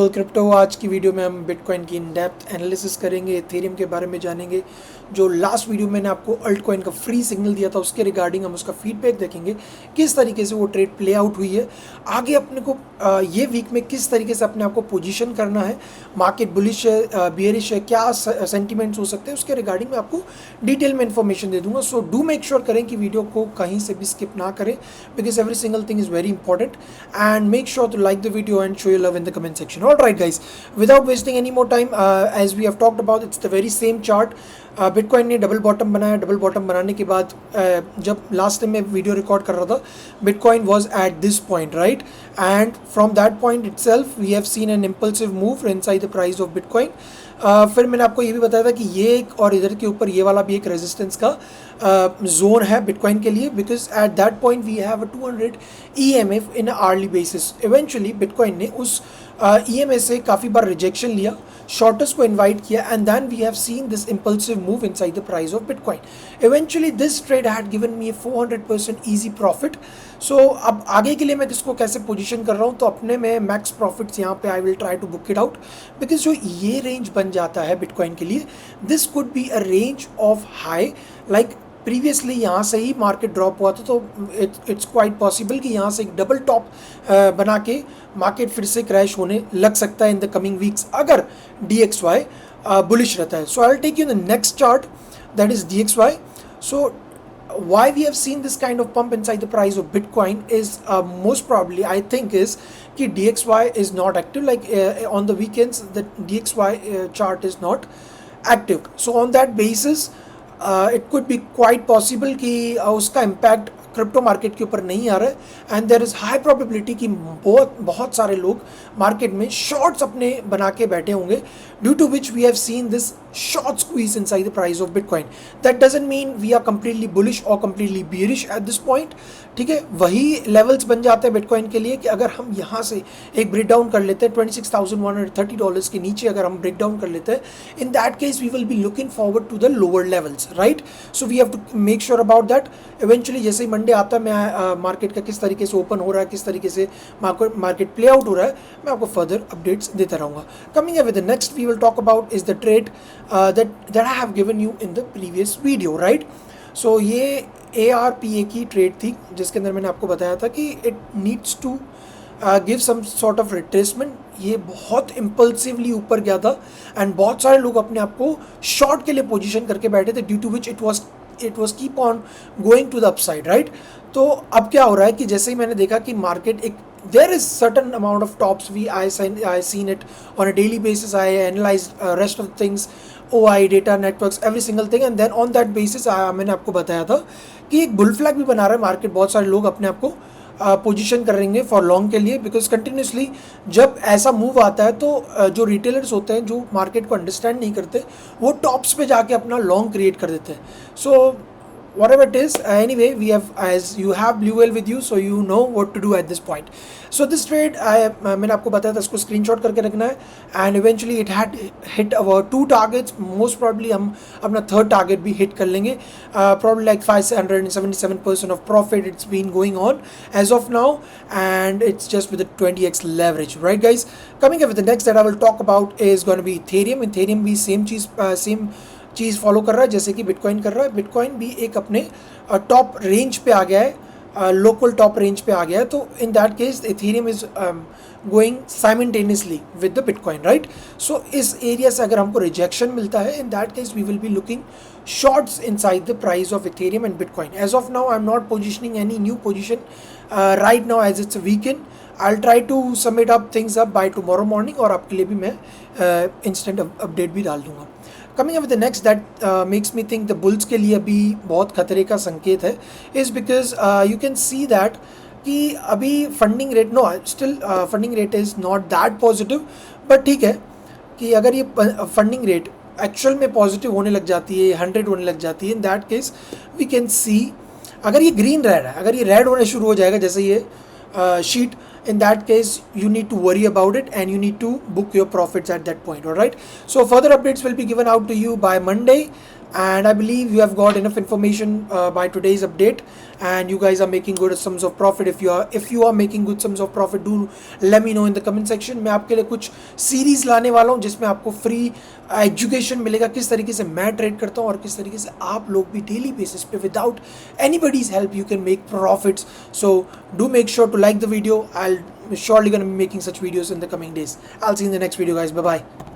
तो क्रिप्टो आज की वीडियो में हम बिटकॉइन की इन डेप्थ एनालिसिस करेंगे, एथेरियम के बारे में जानेंगे। जो लास्ट वीडियो मैंने आपको अल्ट कॉइन का फ्री सिग्नल दिया था उसके रिगार्डिंग हम उसका फीडबैक देखेंगे, किस तरीके से वो ट्रेड प्ले आउट हुई है। आगे अपने को ये वीक में किस तरीके से अपने आप को पोजीशन करना है, मार्केट बुलिश है बियरिश है, क्या सेंटिमेंट्स हो सकते हैं, उसके रिगार्डिंग मैं आपको डिटेल में इन्फॉर्मेशन दे दूंगा। सो डू मेक श्योर करें कि वीडियो को कहीं से भी स्किप ना करें, because every single thing is very important. And make sure to like the video and show your love in the comment section. All right, guys, without wasting any more time, as we have talked about, it's the very same chart. Bitcoin ने double bottom बनाया। Double bottom बनाने के बाद जब last time मैं video record कर रहा था, bitcoin was at this point, right, and from that point itself we have seen an impulsive move inside the price of bitcoin. फिर मैंने आपको ये भी बताया था कि ये एक और इधर के ऊपर ये वाला भी एक रेजिस्टेंस का जोन है बिटकॉइन के लिए, because at that point we have a 200 EMF in early basis. Eventually bitcoin ने उस EMA से काफ़ी बार रिजेक्शन लिया, शॉर्टर्स को इन्वाइट किया, and then we have seen this impulsive move inside the price of bitcoin. Eventually this trade had given me 400% easy profit. So अब आगे के लिए मैं किसको कैसे पोजीशन कर रहा हूँ, तो अपने में मैक्स प्रॉफिट्स यहाँ पे I will try to book it out, because जो ये रेंज बन जाता है बिटकॉइन के लिए, this could be a range of high. Like previously यहाँ से ही मार्केट ड्रॉप हुआ था, तो इट्स क्वाइट पॉसिबल कि यहाँ से एक डबल टॉप बना के मार्केट फिर से क्रैश होने लग सकता है इन द कमिंग वीक्स, अगर DXY बुलिश रहता है। So I will take you the next chart, that is DXY. So why we have seen this kind of pump inside the price of Bitcoin is most probably, I think, is कि DXY is not active. Like on the weekends the DXY chart is not active. So on that basis it could be quite possible कि उसका impact crypto market के ऊपर नहीं आ रहा है, and there is high probability कि बहुत सारे लोग मार्केट में शॉर्ट्स अपने बना के बैठे होंगे, due to which we have seen this short squeeze inside the price of bitcoin. That doesn't mean we are completely bullish और completely bearish at this point. ठीक है, वही लेवल्स बन जाते हैं बिटकॉइन के लिए कि अगर हम यहाँ से एक ब्रेक डाउन कर लेते हैं $26,130 के नीचे, अगर हम ब्रेक डाउन कर लेते हैं, in that case we will be looking forward to the lower levels, right. So we have to make sure about that. Eventually जैसे ही मंडे आता है, मैं मार्केट का किस तरीके से ओपन हो रहा है, किस तरीके से मार्केट प्ले आउट हो रहा है, मैं आपको फर्दर अपडेट्स देता रहूँगा। Coming with the next we will talk about is the trade that I have given you in the previous video, right. So ये ARPA की ट्रेड थी, जिसके अंदर मैंने आपको बताया था कि it needs to give some sort of retracement. ये बहुत इम्पल्सिवली ऊपर गया था, एंड बहुत सारे लोग अपने आप को शॉर्ट के लिए पोजीशन करके बैठे थे, due to which it was keep on going to the upside, right? तो अब क्या हो रहा है कि जैसे ही मैंने देखा कि मार्केट एक there is certain amount of tops, I seen it on a daily basis. I analyzed rest of the things, OI data networks, every single thing, and then on that basis मैंने आपको बताया था कि एक bull flag भी बना रहा है मार्केट। बहुत सारे लोग अपने आप को पोजीशन करेंगे फॉर लॉन्ग के लिए, बिकॉज कंटिन्यूसली जब ऐसा मूव आता है तो जो रिटेलर्स होते हैं, जो मार्केट को अंडरस्टैंड नहीं करते, वो टॉप्स पे जाके अपना लॉन्ग क्रिएट कर देते हैं। सो whatever it is, anyway, we have, as you have blue whale with you, so you know what to do at this point. So this trade मैंने आपको बताया था, इसको स्क्रीनशॉट करके रखना है, and eventually it had hit our 2 targets. Most probably हम अपना 3rd target भी hit कर लेंगे, probably like 577% of profit it's been going on as of now, and it's just with a 20x leverage, right guys? Coming up with the next that I will talk about is going to be Ethereum. Ethereum भी same चीज़ follow कर रहा है जैसे कि bitcoin कर रहा है। Bitcoin भी एक अपने टॉप रेंज पे आ गया है, लोकल टॉप रेंज पे आ गया है, तो in that case ethereum is going simultaneously with the bitcoin, right. So इस एरिया से अगर हमको रिजेक्शन मिलता है, in that case we will be looking shorts inside the price of ethereum and bitcoin. As of now I am not positioning any new position right now, as it's a weekend. I will try to submit up things up by tomorrow morning, और आपके लिए भी मैं instant update भी डाल दूंगा। Coming up with the next that makes me think the bulls के लिए अभी बहुत खतरे का संकेत है, is because you can see that कि अभी funding rate, no still funding rate is not that positive, but ठीक है कि अगर ये फंडिंग रेट एक्चुअल में पॉजिटिव होने लग जाती है, 100 होने लग जाती है, in that case we can see, अगर ये ग्रीन रेड है, अगर ये रेड होने शुरू हो जाएगा जैसे ये sheet, in that case you need to worry about it and you need to book your profits at that point. All right, so further updates will be given out to you by Monday. and I believe you have got enough information by today's update, and you guys are making good sums of profit. If you are making good sums of profit, do let me know in the comment section. मैं आपके लिए कुछ series लाने वाला हूँ जिसमें आपको free education मिलेगा, किस तरीके से मैं ट्रेड करता हूँ और किस तरीके से आप लोग भी डेली बेसिस पे without anybody's help you can make profits. So do make sure to like the video. I'll surely gonna be making such videos in the coming days. I'll see you in the next video, guys. Bye bye.